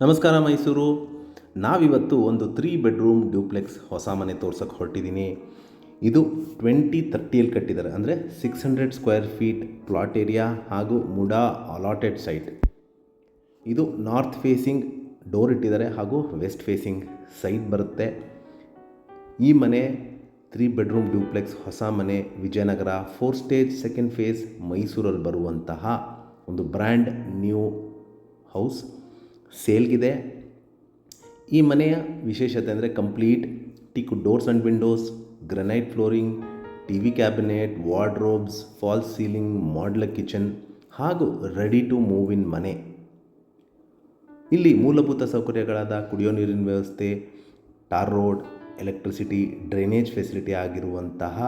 ನಮಸ್ಕಾರ ಮೈಸೂರು. ನಾವಿವತ್ತು ಒಂದು 3 ಬೆಡ್ರೂಮ್ ಡ್ಯೂಪ್ಲೆಕ್ಸ್ ಹೊಸ ಮನೆ ತೋರ್ಸೋಕ್ಕೆ ಹೊರಟಿದ್ದೀನಿ. ಇದು 2030ಯಲ್ಲಿ ಕಟ್ಟಿದ್ದಾರೆ, ಅಂದರೆ 600 ಸ್ಕ್ವೇರ್ ಫೀಟ್ ಪ್ಲಾಟ್ ಏರಿಯಾ ಹಾಗೂ ಮುಡಾ ಅಲಾಟೆಡ್ ಸೈಟ್. ಇದು ನಾರ್ತ್ ಫೇಸಿಂಗ್ ಡೋರ್ ಇಟ್ಟಿದ್ದಾರೆ ಹಾಗೂ ವೆಸ್ಟ್ ಫೇಸಿಂಗ್ ಸೈಟ್ ಬರುತ್ತೆ. ಈ ಮನೆ 3 ಬೆಡ್ರೂಮ್ ಡ್ಯೂಪ್ಲೆಕ್ಸ್ ಹೊಸ ಮನೆ ವಿಜಯನಗರ 4 ಸ್ಟೇಜ್ ಸೆಕೆಂಡ್ ಫೇಸ್ ಮೈಸೂರಲ್ಲಿ ಬರುವಂತಹ ಒಂದು ಬ್ರ್ಯಾಂಡ್ ನ್ಯೂ ಹೌಸ್ ಸೇಲ್ಗಿದೆ. ಈ ಮನೆಯ ವಿಶೇಷತೆ ಅಂದರೆ complete teak doors and windows, granite flooring, T V cabinet, wardrobes, false ceiling, modular kitchen ಹಾಗೂ ರೆಡಿ ಟು ಮೂವ್ ಇನ್ ಮನೆ. ಇಲ್ಲಿ ಮೂಲಭೂತ ಸೌಕರ್ಯಗಳಾದ ಕುಡಿಯೋ ನೀರಿನ ವ್ಯವಸ್ಥೆ, tar road, electricity, drainage facility ಆಗಿರುವಂತಹ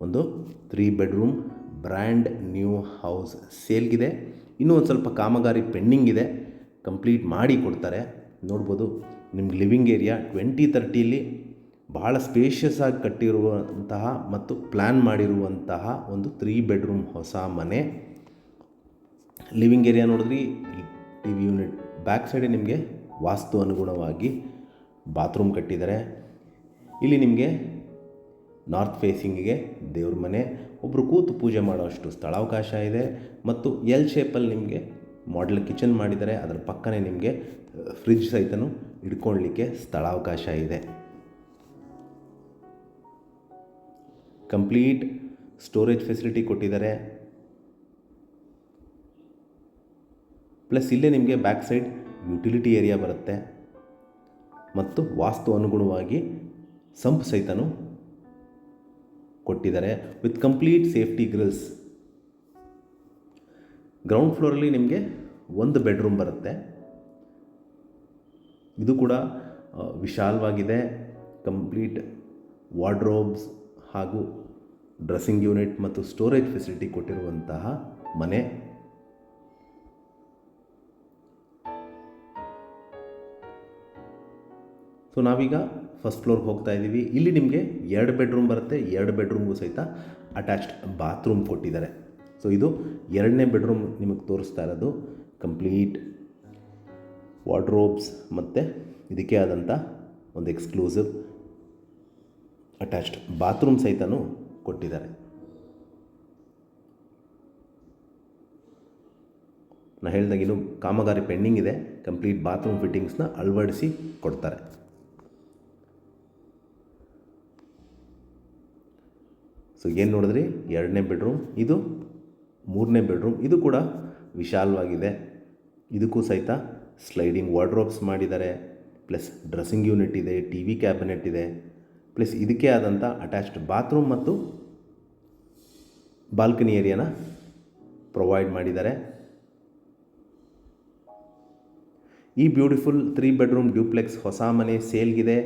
ಒಂದು 3 ಬೆಡ್ರೂಮ್ ಬ್ರ್ಯಾಂಡ್ ನ್ಯೂ ಹೌಸ್ ಸೇಲ್ಗಿದೆ. ಇನ್ನೂ ಒಂದು ಸ್ವಲ್ಪ ಕಾಮಗಾರಿ ಪೆಂಡಿಂಗ್ ಇದೆ, ಕಂಪ್ಲೀಟ್ ಮಾಡಿ ಕೊಡ್ತಾರೆ. ನೋಡ್ಬೋದು ನಿಮ್ಗೆ ಲಿವಿಂಗ್ ಏರಿಯಾ 2030ಯಲ್ಲಿ ಬಹಳ ಸ್ಪೇಷಿಯಸ್ ಆಗಿ ಕಟ್ಟಿರುವಂತಹ ಮತ್ತು ಪ್ಲ್ಯಾನ್ ಮಾಡಿರುವಂತಹ ಒಂದು 3 ಬೆಡ್ರೂಮ್ ಹೊಸ ಮನೆ. ಲಿವಿಂಗ್ ಏರಿಯಾ ನೋಡಿದ್ರಿ, ಟಿ ವಿ ಯೂನಿಟ್ ಬ್ಯಾಕ್ ಸೈಡೆ ನಿಮಗೆ ವಾಸ್ತು ಅನುಗುಣವಾಗಿ ಬಾತ್ರೂಮ್ ಕಟ್ಟಿದ್ದಾರೆ. ಇಲ್ಲಿ ನಿಮಗೆ ನಾರ್ತ್ ಫೇಸಿಂಗಿಗೆ ದೇವ್ರ ಮನೆ, ಒಬ್ಬರು ಕೂತು ಪೂಜೆ ಮಾಡೋಷ್ಟು ಸ್ಥಳಾವಕಾಶ ಇದೆ ಮತ್ತು ಎಲ್ ಶೇಪಲ್ಲಿ ನಿಮಗೆ ಮಾಡ್ಯುಲರ್ ಕಿಚನ್ ಮಾಡಿದ್ದಾರೆ. ಅದರ ಪಕ್ಕನೇ ನಿಮಗೆ ಫ್ರಿಡ್ಜ್ ಸಹಿತನೂ ಇಟ್ಕೊಳ್ಳಲಿಕ್ಕೆ ಸ್ಥಳಾವಕಾಶ ಇದೆ. ಕಂಪ್ಲೀಟ್ ಸ್ಟೋರೇಜ್ ಫೆಸಿಲಿಟಿ ಕೊಟ್ಟಿದ್ದಾರೆ. ಪ್ಲಸ್ ಇಲ್ಲೇ ನಿಮಗೆ ಬ್ಯಾಕ್ ಸೈಡ್ ಯುಟಿಲಿಟಿ ಏರಿಯಾ ಬರುತ್ತೆ ಮತ್ತು ವಾಸ್ತು ಅನುಗುಣವಾಗಿ ಸಂಪ್ ಸಹಿತನೂ ಕೊಟ್ಟಿದ್ದಾರೆ with complete safety grills. Ground ಫ್ಲೋರಲ್ಲಿ ನಿಮಗೆ 1 ಬೆಡ್ರೂಮ್ ಬರುತ್ತೆ. ಇದು ಕೂಡ ವಿಶಾಲವಾಗಿದೆ. ಕಂಪ್ಲೀಟ್ ವಾರ್ಡ್ರೋಬ್ಸ್ ಹಾಗೂ ಡ್ರೆಸ್ಸಿಂಗ್ ಯೂನಿಟ್ ಮತ್ತು ಸ್ಟೋರೇಜ್ ಫೆಸಿಲಿಟಿ ಕೊಟ್ಟಿರುವಂತಹ ಮನೆ. ಸೊ ನಾವೀಗ ಫಸ್ಟ್ ಫ್ಲೋರ್ಗೆ ಹೋಗ್ತಾ ಇದ್ದೀವಿ. ಇಲ್ಲಿ ನಿಮಗೆ 2 ಬೆಡ್ರೂಮ್ ಬರುತ್ತೆ. 2 ಬೆಡ್ರೂಮ್ಗೂ ಸಹಿತ ಅಟ್ಯಾಚ್ಡ್ ಬಾತ್ರೂಮ್ ಕೊಟ್ಟಿದ್ದಾರೆ. ಸೊ ಇದು 2ನೇ ಬೆಡ್ರೂಮ್ ನಿಮಗೆ ತೋರಿಸ್ತಾ ಇರೋದು. ಕಂಪ್ಲೀಟ್ ವಾರ್ಡ್ರೋಬ್ಸ್ ಮತ್ತು ಇದಕ್ಕೆ ಆದಂಥ ಒಂದು ಎಕ್ಸ್ಕ್ಲೂಸಿವ್ ಅಟ್ಯಾಚ್ಡ್ ಬಾತ್ರೂಮ್ ಸಹಿತನೂ ಕೊಟ್ಟಿದ್ದಾರೆ. ನಾನು ಹೇಳಿದಾಗ ಇನ್ನೂ ಕಾಮಗಾರಿ ಪೆಂಡಿಂಗ್ ಇದೆ. ಕಂಪ್ಲೀಟ್ ಬಾತ್ರೂಮ್ ಫಿಟ್ಟಿಂಗ್ಸ್ನ ಅಳವಡಿಸಿ ಕೊಡ್ತಾರೆ. ಸೊ ಏನು ನೋಡಿದ್ರಿ, 2ನೇ ಬೆಡ್ರೂಮ್, ಇದು 3ನೇ ಬೆಡ್ರೂಮ್. ಇದು ಕೂಡ ವಿಶಾಲವಾಗಿದೆ. ಇದಕ್ಕೂ ಸಹಿತ ಸ್ಲೈಡಿಂಗ್ ವಾರ್ಡ್ರೋಬ್ಸ್ ಮಾಡಿದ್ದಾರೆ. ಪ್ಲಸ್ ಡ್ರೆಸ್ಸಿಂಗ್ ಯೂನಿಟ್ ಇದೆ, ಟಿ ವಿ ಕ್ಯಾಬಿನೆಟ್ ಇದೆ. ಪ್ಲಸ್ ಇದಕ್ಕೆ ಆದಂಥ ಅಟ್ಯಾಚ್ಡ್ ಬಾತ್ರೂಮ್ ಮತ್ತು ಬಾಲ್ಕನಿ ಏರಿಯಾನ ಪ್ರೊವೈಡ್ ಮಾಡಿದ್ದಾರೆ. ಈ ಬ್ಯೂಟಿಫುಲ್ 3 ಬೆಡ್ರೂಮ್ ಡ್ಯೂಪ್ಲೆಕ್ಸ್ ಹೊಸ ಮನೆ ಸೇಲ್ಗಿದೆ.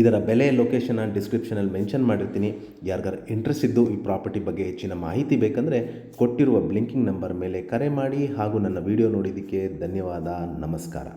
ಇದರ ಬೆಲೆ, ಲೊಕೇಶನ್ ಡಿಸ್ಕ್ರಿಪ್ಷನಲ್ಲಿ ಮೆನ್ಷನ್ ಮಾಡಿರ್ತೀನಿ. ಯಾರಿಗಾರು ಇಂಟ್ರೆಸ್ಟ್ ಇದ್ದು ಈ ಪ್ರಾಪರ್ಟಿ ಬಗ್ಗೆ ಹೆಚ್ಚಿನ ಮಾಹಿತಿ ಬೇಕಂದರೆ ಕೊಟ್ಟಿರುವ ಬ್ಲಿಂಕಿಂಗ್ ನಂಬರ್ ಮೇಲೆ ಕರೆ ಮಾಡಿ. ಹಾಗೂ ನನ್ನ ವಿಡಿಯೋ ನೋಡಿದ್ದಕ್ಕೆ ಧನ್ಯವಾದ. ನಮಸ್ಕಾರ.